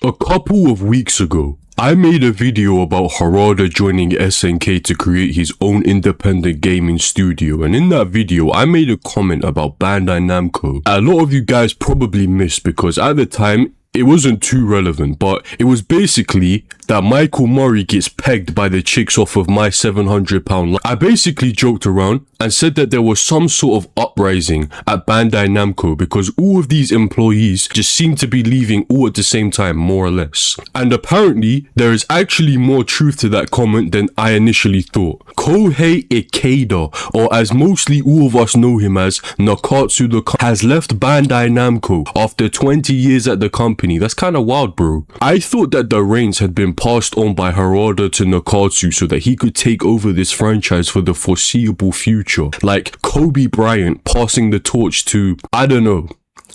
A couple of weeks ago, I made a video about Harada joining SNK to create his own independent gaming studio, and in that video I made a comment about Bandai Namco. A lot of you guys probably missed because at the time it wasn't too relevant, but it was basically that Michael Murray gets pegged by the chicks off of my £700. I basically joked around and said that there was some sort of uprising at Bandai Namco because all of these employees just seem to be leaving all at the same time, more or less. And apparently, there is actually more truth to that comment than I initially thought. Kohei Ikeda, or as mostly all of us know him as, Nakatsu has left Bandai Namco after 20 years at the company. That's kind of wild, bro. I thought that the reins had been passed on by Harada to Nakatsu so that he could take over this franchise for the foreseeable future. Like Kobe Bryant passing the torch to, I don't know,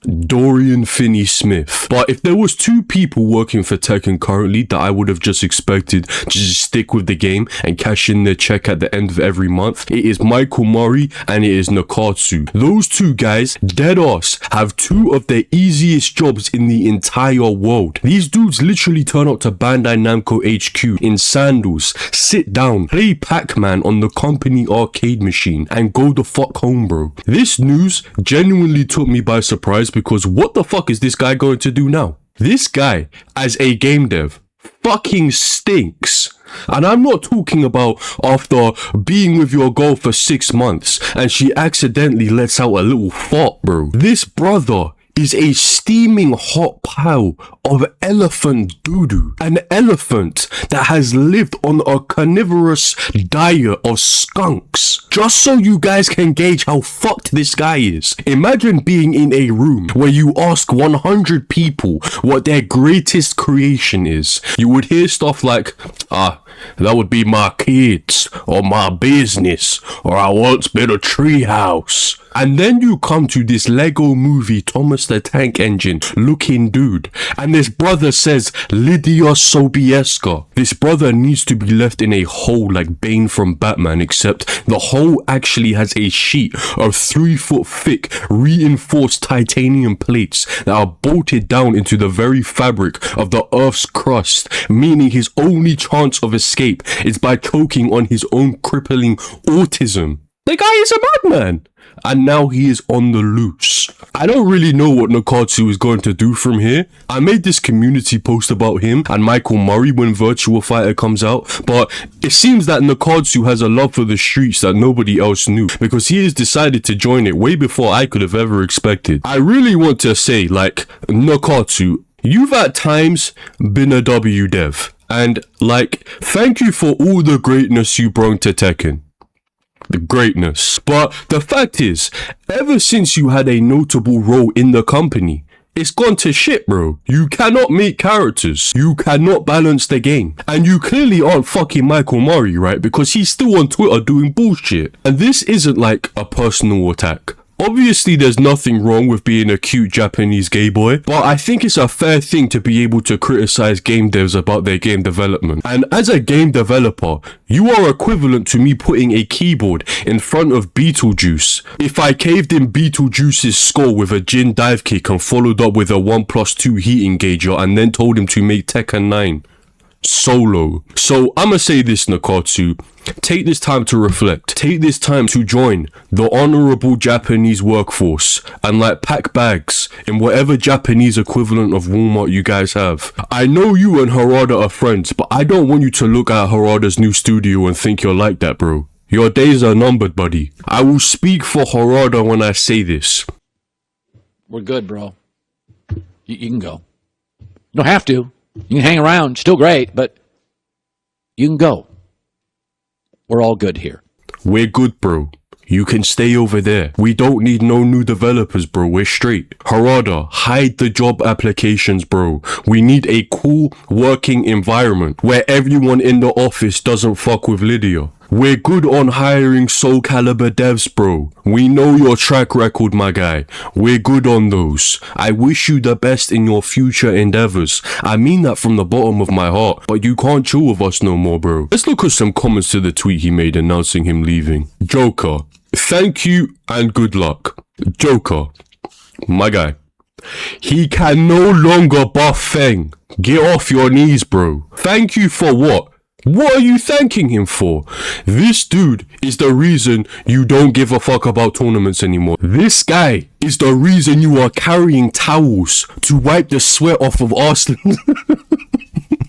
Dorian Finney-Smith. But if there was two people working for Tekken currently that I would have just expected to just stick with the game and cash in their check at the end of every month, it is Michael Murray and it is Nakatsu. Those two guys, dead ass, have two of the easiest jobs in the entire world. These dudes literally turn up to Bandai Namco HQ in sandals, sit down, play Pac-Man on the company arcade machine and go the fuck home, bro. This news genuinely took me by surprise because what the fuck is this guy going to do now? This guy, as a game dev, fucking stinks. And I'm not talking about after being with your girl for 6 months and she accidentally lets out a little fart, bro. This brother is a steaming hot pile of elephant doo-doo. An elephant that has lived on a carnivorous diet of skunks. Just so you guys can gauge how fucked this guy is. Imagine being in a room where you ask 100 people what their greatest creation is. You would hear stuff like, that would be my kids, or my business, or I once built a treehouse. And then you come to this Lego movie Thomas the Tank Engine looking dude, and this brother says Lydia Sobieska. This brother needs to be left in a hole like Bane from Batman, except the hole actually has a sheet of 3 foot thick reinforced titanium plates that are bolted down into the very fabric of the Earth's crust, meaning his only chance of escape is by choking on his own crippling autism. The guy is a madman! And now he is on the loose. I don't really know what Nakatsu is going to do from here. I made this community post about him and Michael Murray when Virtua Fighter comes out, but it seems that Nakatsu has a love for the streets that nobody else knew because he has decided to join it way before I could have ever expected. I really want to say, like, Nakatsu, you've at times been a W dev, and like, thank you for all the greatness you brought to Tekken. The greatness. But the fact is, ever since you had a notable role in the company, it's gone to shit, bro. You cannot make characters. You cannot balance the game. And you clearly aren't fucking Michael Murray, right? Because he's still on Twitter doing bullshit. And this isn't like a personal attack. Obviously, there's nothing wrong with being a cute Japanese gay boy, but I think it's a fair thing to be able to criticize game devs about their game development. And as a game developer, you are equivalent to me putting a keyboard in front of Beetlejuice. If I caved in Beetlejuice's skull with a Jin dive kick and followed up with a 1+2 heat engager and then told him to make Tekken 9 solo. So I'ma say this, Nakatsu, take this time to reflect. Take this time to join the honorable Japanese workforce and like pack bags in whatever Japanese equivalent of Walmart you guys have. I know you and Harada are friends, but I don't want you to look at Harada's new studio and think you're like that, bro. Your days are numbered, buddy. I will speak for Harada when I say this. We're good, bro. You can go. You don't have to. You can hang around, still great, but you can go. We're all good here. We're good, bro. You can stay over there. We don't need no new developers, bro. We're straight. Harada, hide the job applications, bro. We need a cool working environment where everyone in the office doesn't fuck with Lydia. We're good on hiring Soul Calibur devs, bro. We know your track record, my guy. We're good on those. I wish you the best in your future endeavors. I mean that from the bottom of my heart, but you can't chill with us no more, bro. Let's look at some comments to the tweet he made announcing him leaving. Joker, thank you and good luck. Joker, my guy, He can no longer buff Feng. Get off your knees, bro. Thank you for what? What are you thanking him for? This dude is the reason you don't give a fuck about tournaments anymore. This guy is the reason you are carrying towels to wipe the sweat off of Arsenal.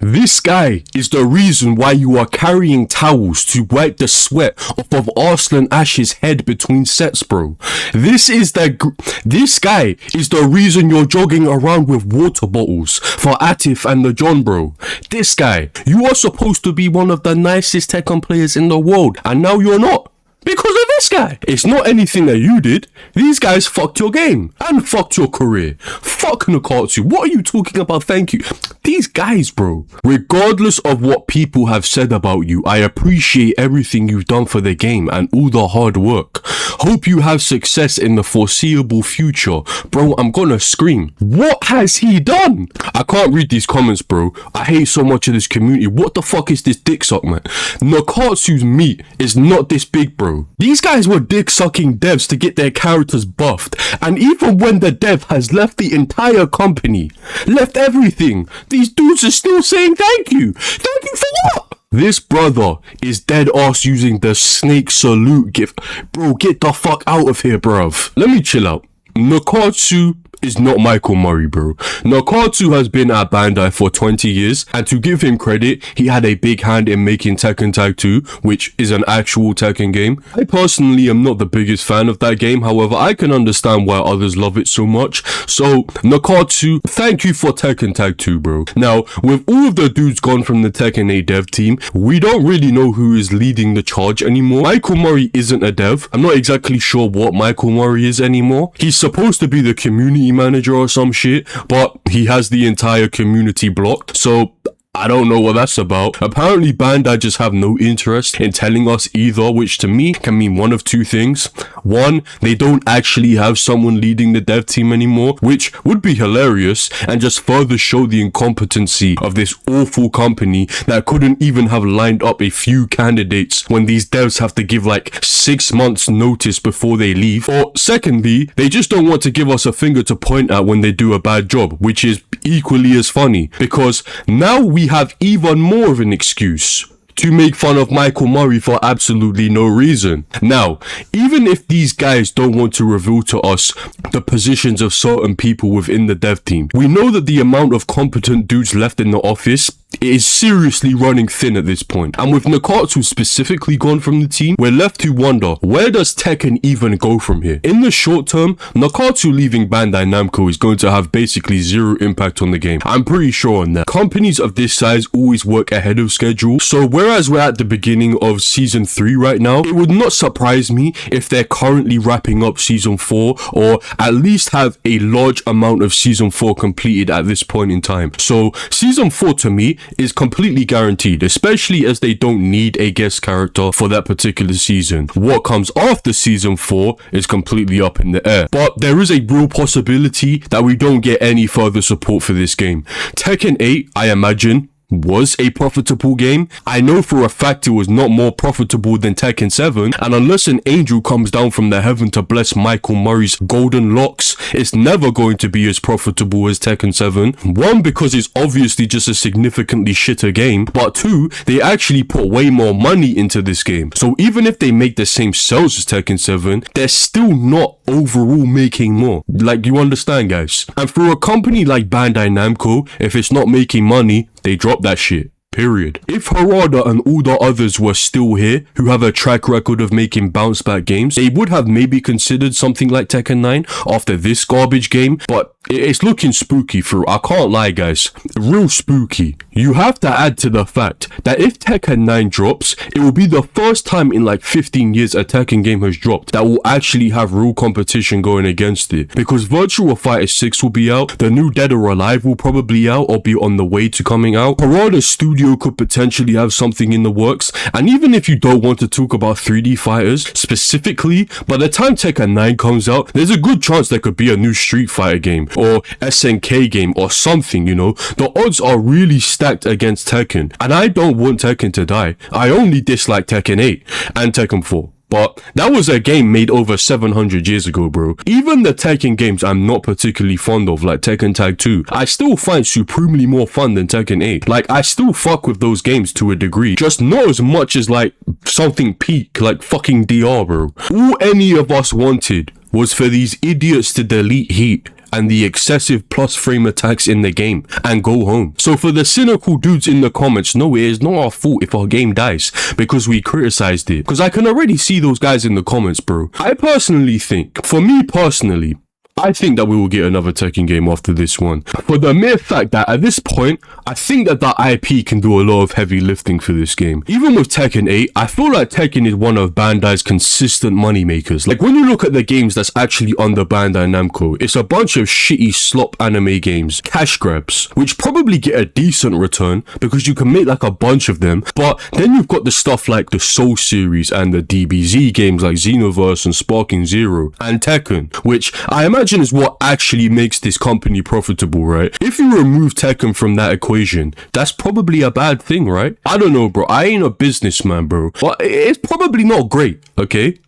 This guy is the reason why you are carrying towels to wipe the sweat off of Arslan Ash's head between sets, bro. This guy is the reason you're jogging around with water bottles for Atif and the John, bro. This guy, you are supposed to be one of the nicest Tekken players in the world, and now you're not. Because of this guy. It's not anything that you did. These guys fucked your game and fucked your career. Fuck Nakatsu. What are you talking about? Thank you. These guys, bro. Regardless of what people have said about you, I appreciate everything you've done for the game and all the hard work. Hope you have success in the foreseeable future. Bro, I'm gonna scream. What has he done? I can't read these comments, bro. I hate so much of this community. What the fuck is this dick suck, man? Nakatsu's meat is not this big, bro. These guys were dick-sucking devs to get their characters buffed, and even when the dev has left the entire company, left everything, these dudes are still saying thank you. Thank you for what? This brother is dead ass using the snake salute gift. Bro, get the fuck out of here, bruv. Let me chill out. Nakatsu is not Michael Murray, bro. Nakatsu has been at Bandai for 20 years, and to give him credit, he had a big hand in making Tekken Tag 2, which is an actual Tekken game. I personally am not the biggest fan of that game, however, I can understand why others love it so much. So, Nakatsu, thank you for Tekken Tag 2, bro. Now, with all of the dudes gone from the Tekken 8 dev team, we don't really know who is leading the charge anymore. Michael Murray isn't a dev. I'm not exactly sure what Michael Murray is anymore. He's supposed to be the community manager or some shit, but he has the entire community blocked, so I don't know what that's about. Apparently Bandai just have no interest in telling us either, which to me can mean one of two things. One, they don't actually have someone leading the dev team anymore, which would be hilarious and just further show the incompetency of this awful company that couldn't even have lined up a few candidates when these devs have to give like 6 months notice before they leave. Or secondly, they just don't want to give us a finger to point at when they do a bad job, which is equally as funny, because now we have even more of an excuse to make fun of Michael Murray for absolutely no reason. Now, even if these guys don't want to reveal to us the positions of certain people within the dev team, we know that the amount of competent dudes left in the office is seriously running thin at this point. And with Nakatsu specifically gone from the team, we're left to wonder, where does Tekken even go from here? In the short term, Nakatsu leaving Bandai Namco is going to have basically zero impact on the game. I'm pretty sure on that. Companies of this size always work ahead of schedule, so whereas we're at the beginning of season 3 right now, it would not surprise me if they're currently wrapping up season 4, or at least have a large amount of season 4 completed at this point in time. So season 4 to me is completely guaranteed, especially as they don't need a guest character for that particular season. What comes after season 4 is completely up in the air, but there is a real possibility that we don't get any further support for this game. Tekken 8, I imagine, was a profitable game. I know for a fact it was not more profitable than Tekken 7, and unless an angel comes down from the heaven to bless Michael Murray's golden locks, it's never going to be as profitable as Tekken 7. One, because it's obviously just a significantly shitter game, but two, they actually put way more money into this game. So even if they make the same sales as Tekken 7, they're still not overall making more. Like, you understand, guys? And for a company like Bandai Namco, if it's not making money, they drop that shit. Period. If Harada and all the others were still here, who have a track record of making bounce back games, they would have maybe considered something like Tekken 9 after this garbage game, but it's looking spooky through. I can't lie, guys. Real spooky. You have to add to the fact that if Tekken 9 drops, it will be the first time in like 15 years a Tekken game has dropped that will actually have real competition going against it. Because Virtua Fighter 6 will be out, the new Dead or Alive will probably out or be on the way to coming out. Harada's studio could potentially have something in the works, and even if you don't want to talk about 3D fighters specifically, by the time Tekken 9 comes out, there's a good chance there could be a new Street Fighter game or SNK game or something, you know. The odds are really stacked against Tekken, and I don't want Tekken to die. I only dislike Tekken 8 and Tekken 4. But that was a game made over 700 years ago, bro. Even the Tekken games I'm not particularly fond of, like Tekken Tag 2, I still find supremely more fun than Tekken 8. Like, I still fuck with those games to a degree, just not as much as like something peak, like fucking DR, bro. All any of us wanted was for these idiots to delete Heat and the excessive plus frame attacks in the game and go home. So for the cynical dudes in the comments, no, it is not our fault if our game dies because we criticized it. Because I can already see those guys in the comments, bro. I personally think, for me personally, I think that we will get another Tekken game after this one. For the mere fact that at this point, I think that the IP can do a lot of heavy lifting for this game. Even with Tekken 8, I feel like Tekken is one of Bandai's consistent money makers. Like when you look at the games that's actually under Bandai Namco, it's a bunch of shitty slop anime games, cash grabs, which probably get a decent return because you can make like a bunch of them. But then you've got the stuff like the Soul series and the DBZ games like Xenoverse and Sparking Zero and Tekken, which I imagine is what actually makes this company profitable, right? If you remove Tekken from that equation, that's probably a bad thing, right? I don't know, bro. I ain't a businessman, bro. But it's probably not great, okay?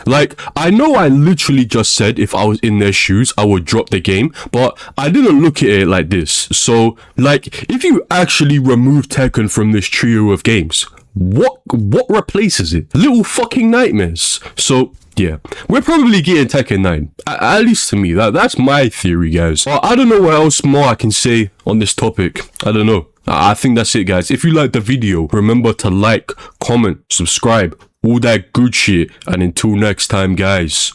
Like, I know I literally just said if I was in their shoes, I would drop the game, but I didn't look at it like this. So, like, if you actually remove Tekken from this trio of games, what replaces it? Little fucking nightmares. So, yeah, we're probably getting Tekken 9. At least to me. That's my theory, guys. I don't know what else more I can say on this topic. I don't know. I think that's it, guys. If you liked the video, remember to like, comment, subscribe, all that good shit. And until next time, guys.